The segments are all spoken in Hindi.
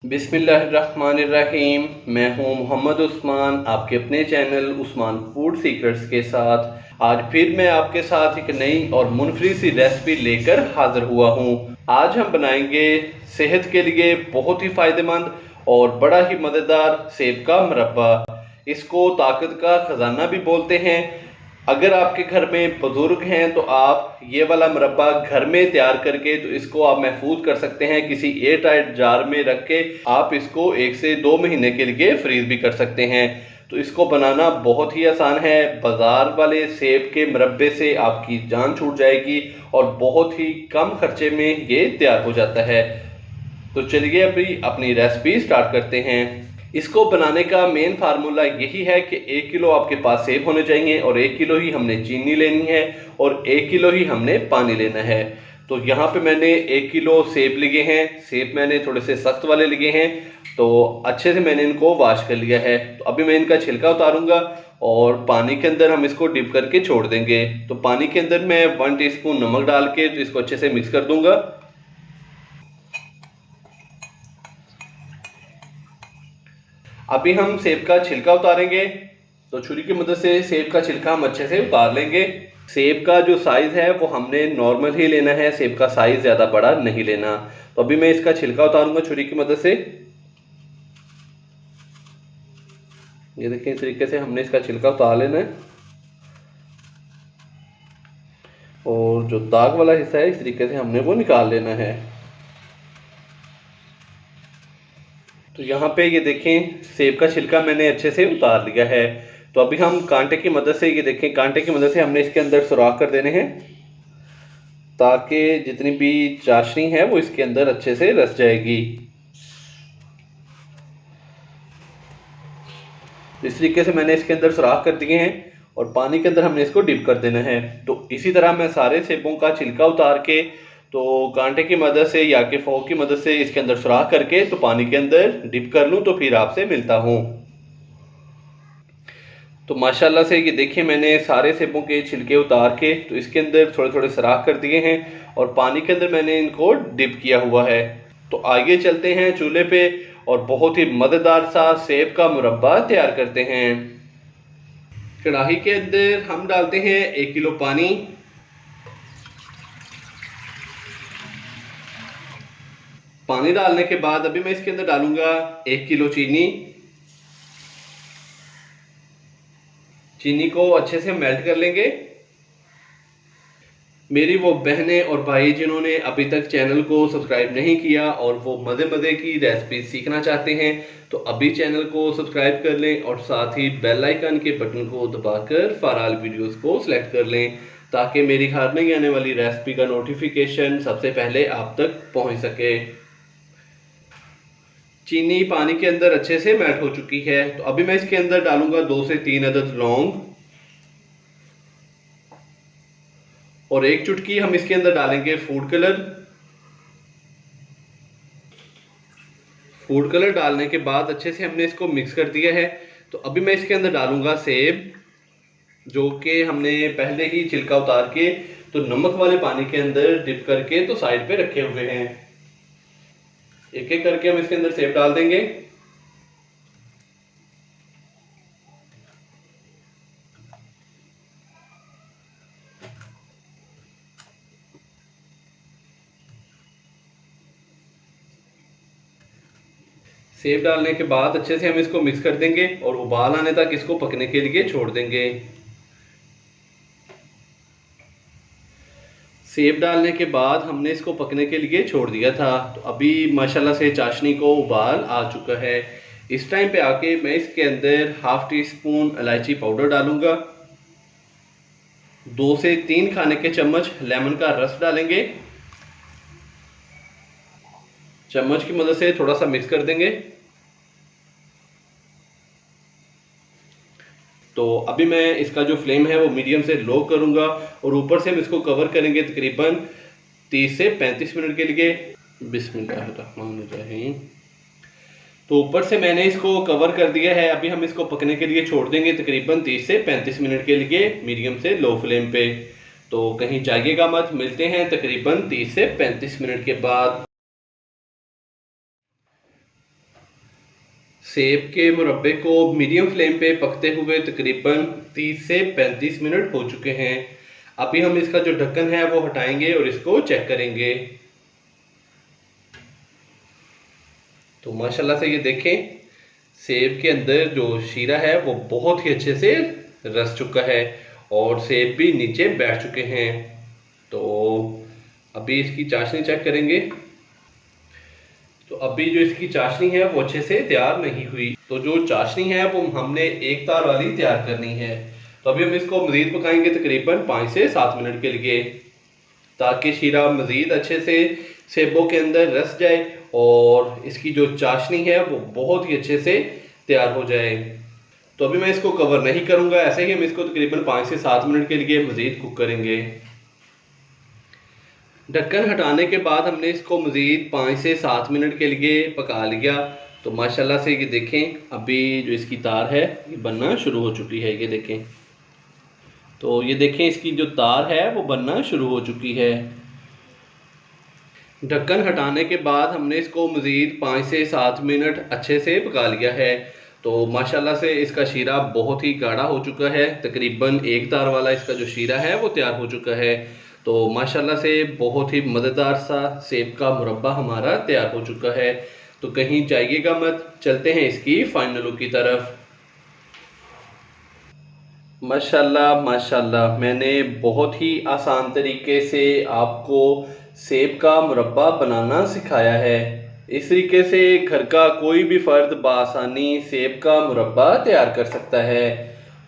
बिस्मिल्लाहिर्रहमानिर्रहीम। मैं हूं मोहम्मद उस्मान, आपके अपने चैनल उस्मान फूड सीक्रेट्स के साथ। आज फिर मैं आपके साथ एक नई और मुनफरिद सी रेसिपी लेकर हाज़िर हुआ हूं। आज हम बनाएंगे सेहत के लिए बहुत ही फ़ायदेमंद और बड़ा ही मज़ेदार सेब का मुरब्बा। इसको ताकत का ख़जाना भी बोलते हैं। अगर आपके घर में बुज़ुर्ग हैं तो आप ये वाला मुरब्बा घर में तैयार करके तो इसको आप महफूज कर सकते हैं। किसी एयर टाइट जार में रख के आप इसको 1 से 2 महीने के लिए फ्रीज भी कर सकते हैं। तो इसको बनाना बहुत ही आसान है। बाज़ार वाले सेब के मुरब्बे से आपकी जान छूट जाएगी और बहुत ही कम खर्चे में ये तैयार हो जाता है। तो चलिए अभी अपनी रेसिपी स्टार्ट करते हैं। इसको बनाने का मेन फार्मूला यही है कि 1 किलो आपके पास सेब होने चाहिए और 1 किलो ही हमने चीनी लेनी है और 1 किलो ही हमने पानी लेना है। तो यहाँ पे मैंने 1 किलो सेब लिए हैं। सेब मैंने थोड़े से सख्त वाले लिए हैं, तो अच्छे से मैंने इनको वॉश कर लिया है। तो अभी मैं इनका छिलका उतारूंगा और पानी के अंदर हम इसको डिप करके छोड़ देंगे। तो पानी के अंदर मैं 1 टीस्पून नमक डाल के तो इसको अच्छे से मिक्स कर दूंगा। अभी हम सेब का छिलका उतारेंगे। तो छुरी की मदद से सेब का छिलका हम अच्छे से उतार लेंगे। सेब का जो साइज़ है वो हमने नॉर्मल ही लेना है, सेब का साइज़ ज़्यादा बड़ा नहीं लेना। तो अभी मैं इसका छिलका उतारूंगा छुरी की मदद से। ये देखिए, इस तरीके से हमने इसका छिलका उतार लेना है और जो दाग वाला हिस्सा है इस तरीके से हमने वो निकाल लेना है। तो यहाँ पे ये देखें, सेब का छिलका मैंने अच्छे से उतार लिया है। तो अभी हम कांटे की मदद से, ये देखें, कांटे की मदद से हमने इसके अंदर सुराख कर देने हैं ताकि जितनी भी चाशनी है वो इसके अंदर अच्छे से रस जाएगी। इस तरीके से मैंने इसके अंदर सुराख कर दिए हैं और पानी के अंदर हमने इसको डिप कर देना है। तो इसी तरह मैं सारे सेबों का छिलका उतार के तो कांटे की मदद से या कि फोक की मदद से इसके अंदर सुराख करके तो पानी के अंदर डिप कर लूँ, तो फिर आपसे मिलता हूँ। तो माशाल्लाह से ये देखिए, मैंने सारे सेबों के छिलके उतार के तो इसके अंदर थोड़े थोड़े सुराख कर दिए हैं और पानी के अंदर मैंने इनको डिप किया हुआ है। तो आगे चलते हैं चूल्हे पे और बहुत ही मज़ेदार सा सेब का मुरब्बा तैयार करते हैं। कढ़ाई के अंदर हम डालते हैं 1 किलो पानी। पानी डालने के बाद अभी मैं इसके अंदर डालूंगा 1 किलो चीनी। चीनी को अच्छे से मेल्ट कर लेंगे। मेरी वो बहनें और भाई जिन्होंने अभी तक चैनल को सब्सक्राइब नहीं किया और वो मज़े मज़े की रेसिपी सीखना चाहते हैं तो अभी चैनल को सब्सक्राइब कर लें और साथ ही बेल आइकन के बटन को दबाकर फॉर वीडियोस को सिलेक्ट कर लें ताकि मेरी हर नई आने वाली रेसिपी का नोटिफिकेशन सबसे पहले आप तक पहुंच सके। चीनी पानी के अंदर अच्छे से मेल्ट हो चुकी है। तो अभी मैं इसके अंदर डालूंगा 2 से 3 अदद लौंग और 1 चुटकी हम इसके अंदर डालेंगे फूड कलर। फूड कलर डालने के बाद अच्छे से हमने इसको मिक्स कर दिया है। तो अभी मैं इसके अंदर डालूंगा सेब जो कि हमने पहले ही छिलका उतार के तो नमक वाले पानी के अंदर डिप करके तो साइड पे रखे हुए हैं। एक एक करके हम इसके अंदर सेब डाल देंगे। सेब डालने के बाद अच्छे से हम इसको मिक्स कर देंगे और उबाल आने तक इसको पकने के लिए छोड़ देंगे। सेब डालने के बाद हमने इसको पकने के लिए छोड़ दिया था। तो अभी माशाल्लाह से चाशनी को उबाल आ चुका है। इस टाइम पे आके मैं इसके अंदर ½ टीस्पून इलायची पाउडर डालूंगा। 2 से 3 खाने के चम्मच लेमन का रस डालेंगे। चम्मच की मदद से थोड़ा सा मिक्स कर देंगे। तो अभी मैं इसका जो फ्लेम है वो मीडियम से लो करूंगा और ऊपर से हम इसको कवर करेंगे तकरीबन 30 से 35 मिनट के लिए। बिस्मिल्लाहिर्रहमानिर्रहीम। तो ऊपर से मैंने इसको कवर कर दिया है। अभी हम इसको पकने के लिए छोड़ देंगे तकरीबन 30 से 35 मिनट के लिए मीडियम से लो फ्लेम पे। तो कहीं जाइएगा मत, मिलते हैं तकरीबन 30 से 35 मिनट के बाद। सेब के मुरब्बे को मीडियम फ्लेम पे पकते हुए तकरीबन 30 से 35 मिनट हो चुके हैं। अभी हम इसका जो ढक्कन है वो हटाएंगे और इसको चेक करेंगे। तो माशाल्लाह से ये देखें, सेब के अंदर जो शीरा है वो बहुत ही अच्छे से रस चुका है और सेब भी नीचे बैठ चुके हैं। तो अभी इसकी चाशनी चेक करेंगे। तो अभी जो इसकी चाशनी है वो अच्छे से तैयार नहीं हुई, तो जो चाशनी है वो हमने एक तार वाली तैयार करनी है। तो अभी हम इसको मज़ीद पकाएंगे तकरीबन 5 से 7 मिनट के लिए, ताकि शीरा मज़ीद अच्छे से सेबों के अंदर रस जाए और इसकी जो चाशनी है वो बहुत ही अच्छे से तैयार हो जाए। तो अभी मैं इसको कवर नहीं करूँगा, ऐसे ही हम इसको तकरीबन 5 से 7 मिनट के लिए मज़ीद कुक करेंगे। ढक्कन हटाने के बाद हमने इसको मज़ीद 5 से 7 मिनट के लिए पका लिया। तो माशाल्लाह से ये देखें, अभी जो इसकी तार है ये बनना शुरू हो चुकी है। ये देखें, तो ये देखें इसकी जो तार है वो बनना शुरू हो चुकी है। ढक्कन हटाने के बाद हमने इसको मज़ीद 5 से 7 मिनट अच्छे से पका लिया है। तो माशाल्लाह से इसका शीरा बहुत ही गाढ़ा हो चुका है, तकरीबन एक तार वाला इसका जो शीरा है वो तैयार हो चुका है। तो माशाल्लाह से बहुत ही मज़ेदार सा सेब का मुरब्बा हमारा तैयार हो चुका है। तो कहीं जाइएगा मत, चलते हैं इसकी फाइनल लुक की तरफ। माशाल्लाह माशाल्लाह, मैंने बहुत ही आसान तरीके से आपको सेब का मुरब्बा बनाना सिखाया है। इस तरीके से घर का कोई भी फ़र्द बआसानी सेब का मुरब्बा तैयार कर सकता है।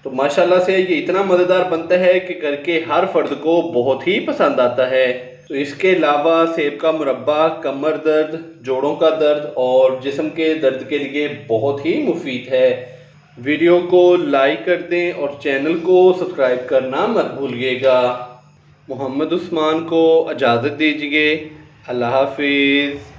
तो माशाल्लाह से ये इतना मज़ेदार बनता है कि घर के हर फर्द को बहुत ही पसंद आता है। तो इसके अलावा सेब का मुरब्बा कमर दर्द, जोड़ों का दर्द और जिस्म के दर्द के लिए बहुत ही मुफीद है। वीडियो को लाइक कर दें और चैनल को सब्सक्राइब करना मत भूलिएगा। मोहम्मद उस्मान को इजाज़त दीजिए। अल्लाह हाफिज़।